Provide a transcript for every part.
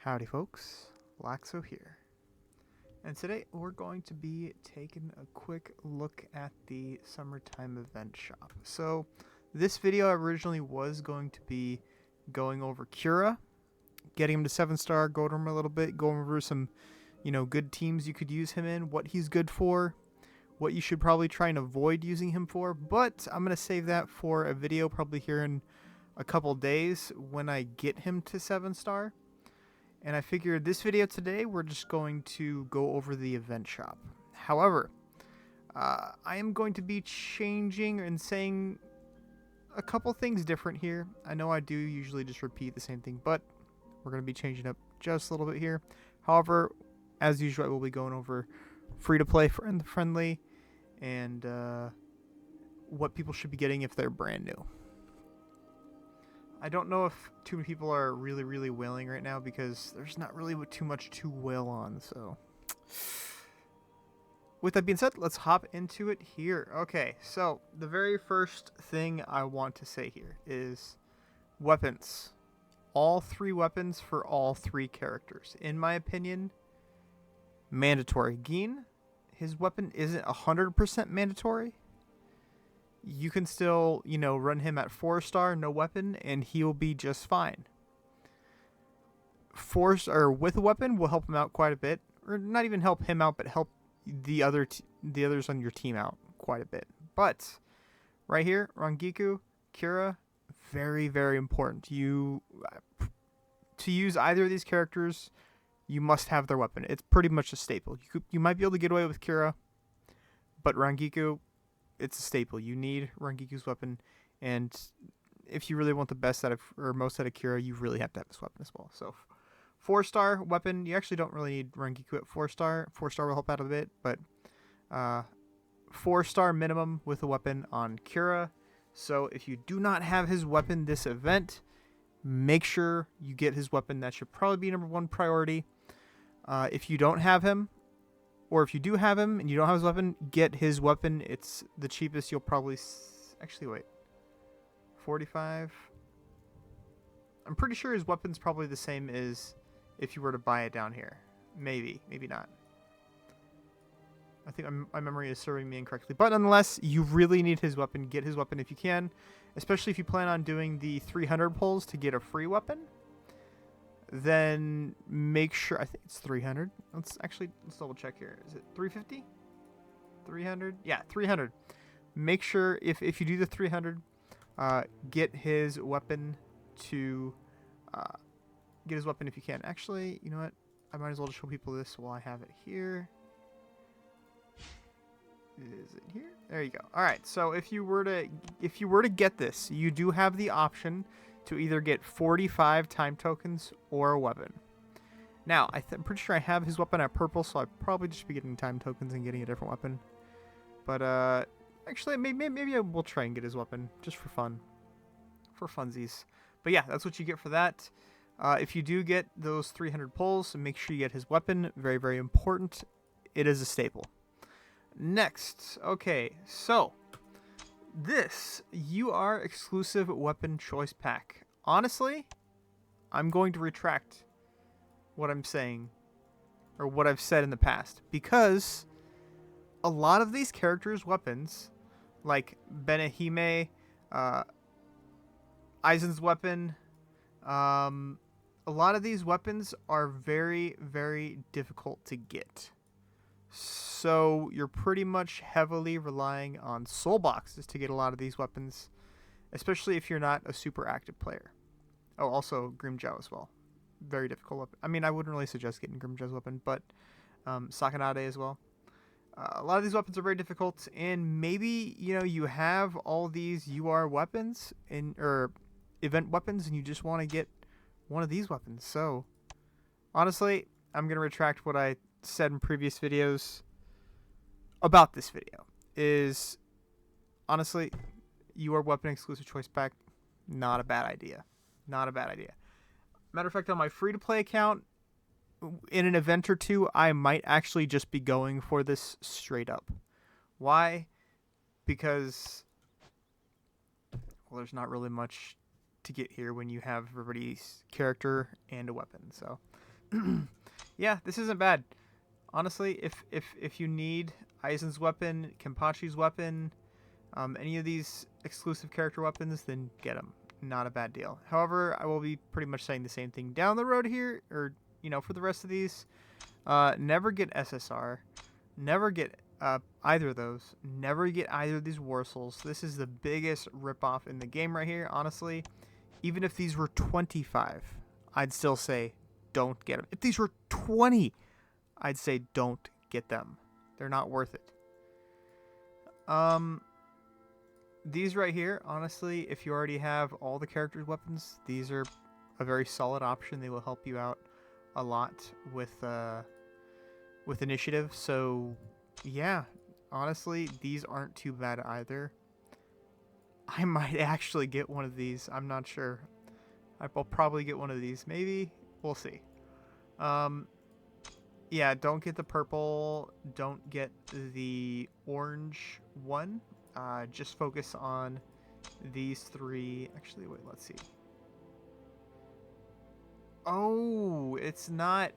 Howdy folks, Laxo here. And today we're going to be taking a quick look at the summertime event shop. So this video originally was going to be going over Cura, getting him to 7-star, go over him a little bit, go over some, good teams you could use him in, what he's good for, what you should probably try and avoid using him for. But I'm going to save that for a video probably here in a couple days when I get him to 7-star. And I figured this video today, we're just going to go over the event shop. However, I am going to be changing and saying a couple things different here. I know I do usually just repeat the same thing, but we're going to be changing up just a little bit here. However, as usual, I will be going over free-to-play, friendly, and what people should be getting if they're brand new. I don't know if too many people are really wailing right now because there's not really too much to wail on. So with that being said, let's hop into it here. Okay, so the very first thing I want to say here is weapons. All 3 weapons for all 3 characters. In my opinion, mandatory. Geen, his weapon isn't 100% mandatory. You can still, run him at 4-star, no weapon, and he'll be just fine. 4-star with a weapon will help him out quite a bit, or not even help him out, but help the others on your team out quite a bit. But right here, Rangiku, Cura, very important. To use either of these characters, you must have their weapon. It's pretty much a staple. You might be able to get away with Cura, but Rangiku, it's a staple. You need Rangiku's weapon, and if you really want the best out of, or most out of Cura, you really have to have this weapon as well. So 4-star weapon, you actually don't really need Rangiku at 4-star. 4-star will help out a bit, but 4-star minimum with a weapon on Cura. So if you do not have his weapon this event, make sure you get his weapon. That should probably be number 1 priority. If you don't have him, or if you do have him and you don't have his weapon, get his weapon. It's the cheapest you'll probably... Actually, wait. 45? I'm pretty sure his weapon's probably the same as if you were to buy it down here. Maybe. Maybe not. I think my memory is serving me incorrectly. But nonetheless, you really need his weapon. Get his weapon if you can. Especially if you plan on doing the 300 pulls to get a free weapon. Then make sure, I think it's 300. Let's double check here. Is it 350? 300? Yeah, 300. Make sure if you do the 300, get his weapon to get his weapon if you can. Actually, you know what? I might as well just show people this while I have it here. Is it here? There you go. All right. So if you were to get this, you do have the option to either get 45 time tokens or a weapon. Now, I'm pretty sure I have his weapon at purple, so I'd probably just be getting time tokens and getting a different weapon. But actually, maybe I will try and get his weapon just for fun, for funsies. But yeah, that's what you get for that. If you do get those 300 pulls, make sure you get his weapon. Very important. It is a staple. Next, okay, so this UR exclusive weapon choice pack. Honestly, I'm going to retract what I'm saying, or what I've said in the past, because a lot of these characters' weapons, like Benehime, Aizen's weapon, a lot of these weapons are very difficult to get. So you're pretty much heavily relying on soul boxes to get a lot of these weapons, especially if you're not a super active player. Oh, also Grimmjow as well. Very difficult weapon. I mean, I wouldn't really suggest getting Grimmjow's weapon, but Sakanade as well. A lot of these weapons are very difficult, and maybe you have all these UR weapons or event weapons, and you just want to get one of these weapons. So honestly, I'm gonna retract what I said in previous videos about this video. Is honestly, UR weapon exclusive choice pack, not a bad idea. Not a bad idea. Matter of fact, on my free-to-play account, in an event or two, I might actually just be going for this straight up. Why? Because, well, there's not really much to get here when you have everybody's character and a weapon. So Yeah, this isn't bad. Honestly, if you need Aizen's weapon, Kenpachi's weapon, any of these exclusive character weapons, then get them. Not a bad deal. However, I will be pretty much saying the same thing down the road here, or for the rest of these. Never get SSR. Never get either of those. Never get either of these Warsouls. This is the biggest ripoff in the game right here, honestly. Even if these were 25, I'd still say don't get them. If these were 20, I'd say don't get them. They're not worth it. These right here, honestly, if you already have all the characters' weapons, these are a very solid option. They will help you out a lot with initiative. So, yeah, honestly, these aren't too bad either. I might actually get one of these. I'm not sure. I'll probably get one of these. Maybe. We'll see. Yeah, don't get the purple. Don't get the orange one. Just focus on these three. Actually, wait, let's see. Oh, it's not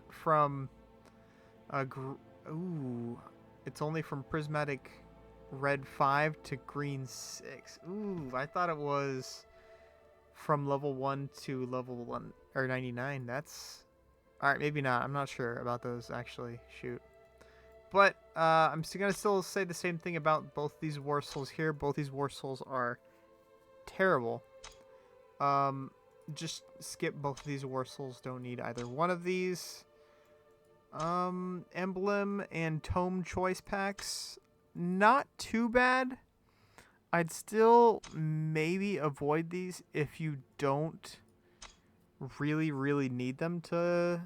from ooh, it's only from prismatic red 5 to green 6. Ooh, I thought it was from level 1 to level 1 or 99. That's all right, maybe not. I'm not sure about those actually. Shoot. But I'm still going to still say the same thing about both these Warsouls here. Both these Warsouls are terrible. Just skip both of these Warsouls. Don't need either one of these. Emblem and Tome choice packs. Not too bad. I'd still maybe avoid these if you don't really, really need them to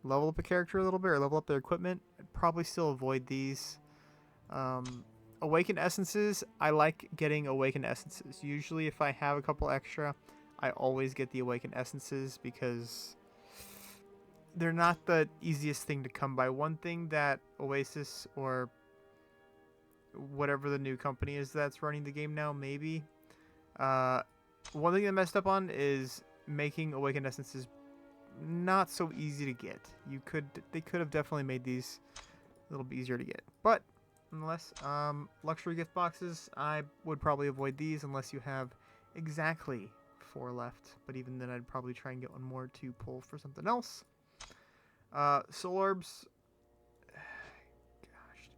level up a character a little bit or level up their equipment. I'd probably still avoid these. Awakened Essences, I like getting Awakened Essences. Usually if I have a couple extra, I always get the Awakened Essences because they're not the easiest thing to come by. One thing that Oasis or whatever the new company is that's running the game now, maybe, one thing they messed up on is making Awakened Essences not so easy to get. They could have definitely made these a little bit easier to get. But nonetheless, luxury gift boxes, I would probably avoid these unless you have exactly 4 left. But even then, I'd probably try and get one more to pull for something else. Soul orbs. Gosh.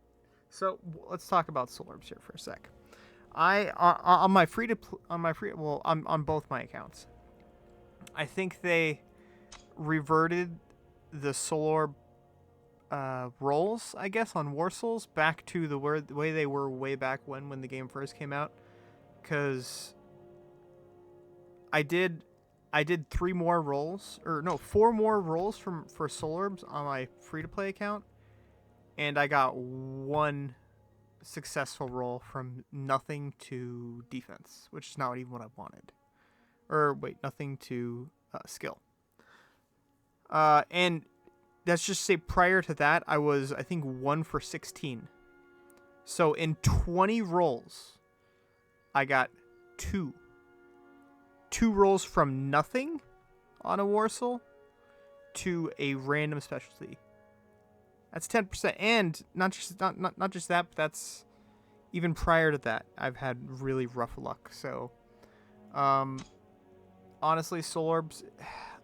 So let's talk about soul orbs here for a sec. On both my accounts, I think they reverted the soul orb rolls, I guess, on Warsouls back to the way they were way back when the game first came out. Because I did 4 more rolls for soul orbs on my free-to-play account, and I got 1 successful roll from nothing to defense, which is not even what I wanted. Or wait, nothing to skill. And let's just say prior to that, I was, I think, 1 for 16. So in 20 rolls, I got 2 rolls from nothing on a Warsoul to a random specialty. That's 10%, and not just that, but that's even prior to that. I've had really rough luck. So, honestly, soul orbs,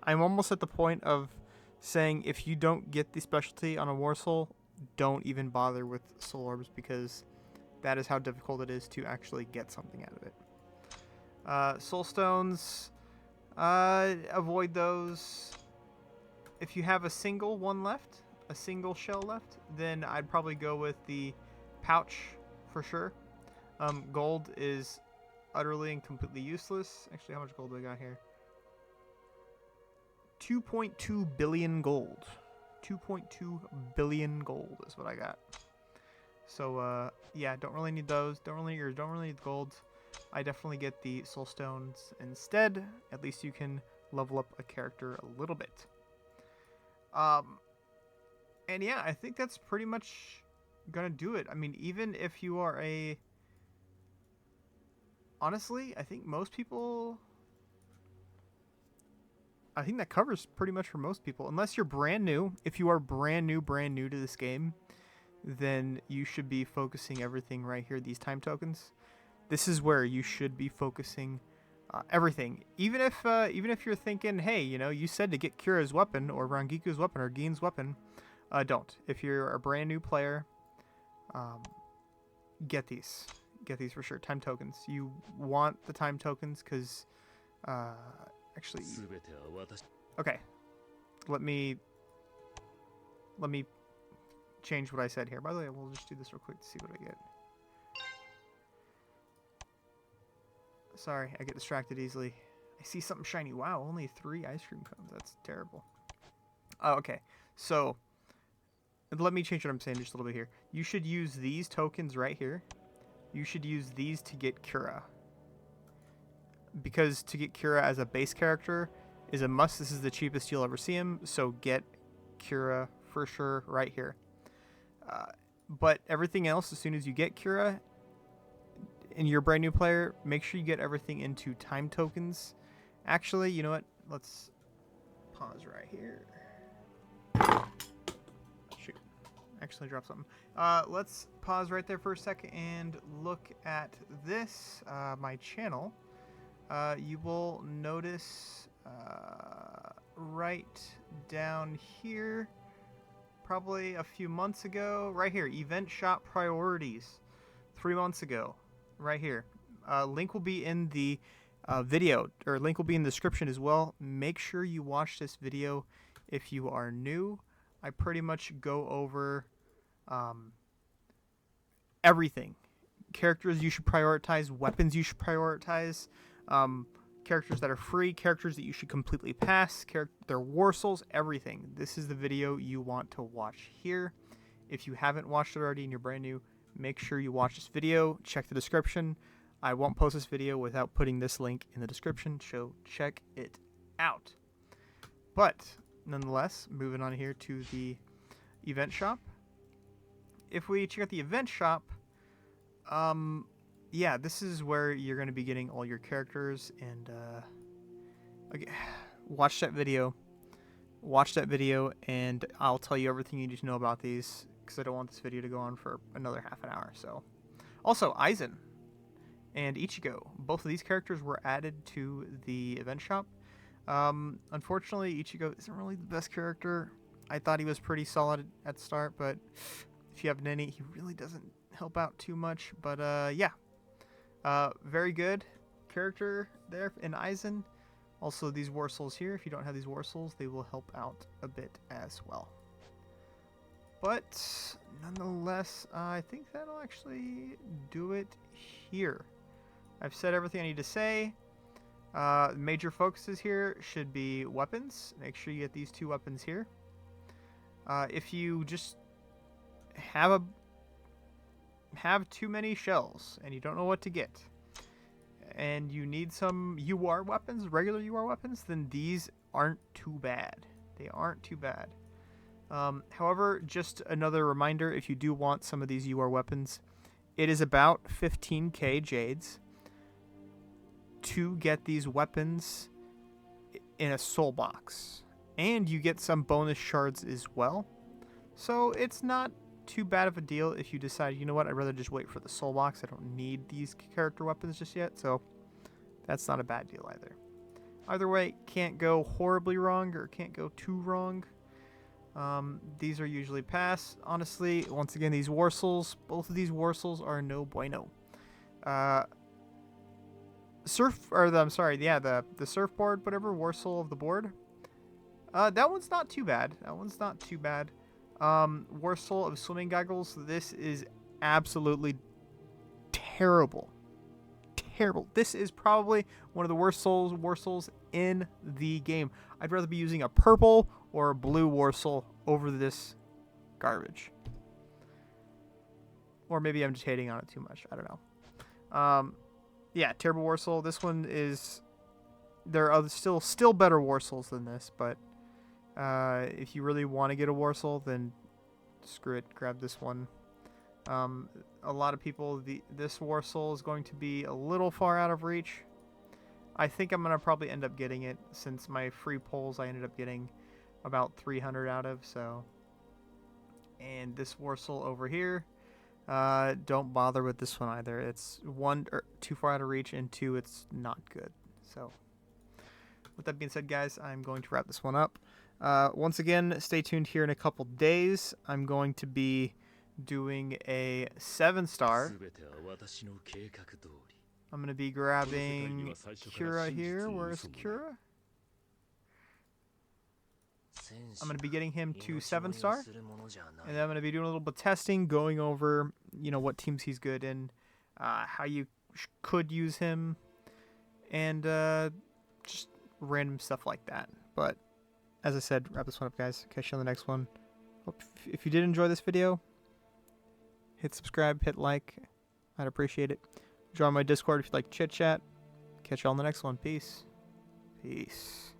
I'm almost at the point of saying if you don't get the specialty on a Warsoul, don't even bother with soul orbs, because that is how difficult it is to actually get something out of it. Soul stones, avoid those. If you have a single one left, a single shell left, then I'd probably go with the pouch for sure. Gold is utterly and completely useless. Actually, how much gold do I got here? 2.2 billion gold. 2.2 billion gold is what I got. So yeah, don't really need those. Don't really need gold. I definitely get the soul stones instead. At least you can level up a character a little bit. And yeah, I think that's pretty much gonna do it. I mean, even if you are a... Honestly, I think most people... I think that covers pretty much for most people. Unless you're brand new. If you are brand new to this game, then you should be focusing everything right here, these time tokens. This is where you should be focusing everything. Even if you're thinking, hey, you know, you said to get Kira's weapon or Rangiku's weapon or Gin's weapon, don't. If you're a brand new player, get these. Get these for sure. Time tokens. You want the time tokens because, actually, okay. Let me change what I said here. By the way, we'll just do this real quick to see what I get. Sorry, I get distracted easily. I see something shiny. Wow, only 3 ice cream cones. That's terrible. Oh, okay. So, let me change what I'm saying just a little bit here. You should use these tokens right here. You should use these to get Kira. Because to get Kira as a base character is a must. This is the cheapest you'll ever see him. So get Kira for sure right here. But everything else, as soon as you get Kira and you're a brand new player, make sure you get everything into time tokens. Actually, you know what? Let's pause right here. Shoot. Actually dropped something. Let's pause right there for a second and look at this, my channel. You will notice right down here, probably a few months ago, right here, event shop priorities, 3 months ago, right here. Link will be in the video, or link will be in the description as well. Make sure you watch this video if you are new. I pretty much go over everything. Characters you should prioritize, weapons you should prioritize, characters that are free, characters that you should completely pass, their war souls, everything. This is the video you want to watch here. If you haven't watched it already and you're brand new, make sure you watch this video. Check the description. I won't post this video without putting this link in the description, so check it out. But nonetheless, moving on here to the event shop. If we check out the event shop, yeah, this is where you're going to be getting all your characters, and okay, watch that video, and I'll tell you everything you need to know about these, because I don't want this video to go on for another half an hour. So, also, Aizen and Ichigo, both of these characters were added to the event shop. Unfortunately, Ichigo isn't really the best character. I thought he was pretty solid at the start, but if you have Nini, he really doesn't help out too much. But yeah, very good character there in Aizen. Also, these war souls here, if you don't have these war souls, they will help out a bit as well. But nonetheless, I think that'll actually do it here. I've said everything I need to say. Major focuses here should be weapons. Make sure you get these 2 weapons here. If you just have too many shells and you don't know what to get, and you need some UR weapons, regular UR weapons, then these aren't too bad. They aren't too bad. However, just another reminder, if you do want some of these UR weapons, it is about 15k jades to get these weapons in a soul box. And you get some bonus shards as well. So it's not too bad of a deal if you decide, you know what, I'd rather just wait for the soul box. I don't need these character weapons just yet. So that's not a bad deal either. Either way, can't go horribly wrong or can't go too wrong. These are usually pass. Honestly, once again, these war souls, both of these war souls are no bueno. The surfboard, whatever, war soul of the board. That one's not too bad. War soul of swimming goggles. This is absolutely terrible. Terrible. This is probably one of the worst war souls in the game. I'd rather be using a purple or a blue war soul over this garbage. Or maybe I'm just hating on it too much. I don't know. Yeah, terrible war soul. This one is... There are still better war souls than this, but if you really want to get a war soul, then screw it. Grab this one. A lot of people, this war soul is going to be a little far out of reach. I think I'm going to probably end up getting it since my free polls I ended up getting about 300 out of. So, and this Warsaw over here, don't bother with this one either. It's one, too far out of reach, and two, it's not good. So with that being said, guys, I'm going to wrap this one up. Once again, stay tuned here in a couple days. I'm going to be doing a 7-star. I'm going to be grabbing Kira here. Where's Kira? I'm going to be getting him to 7-star. And then I'm going to be doing a little bit of testing, going over, you know, what teams he's good in, how you could use him, and just random stuff like that. But as I said, wrap this one up, guys. Catch you on the next one. Hope if you did enjoy this video, hit subscribe, hit like. I'd appreciate it. Join my Discord if you'd like to chit chat. Catch you all on the next one. Peace. Peace.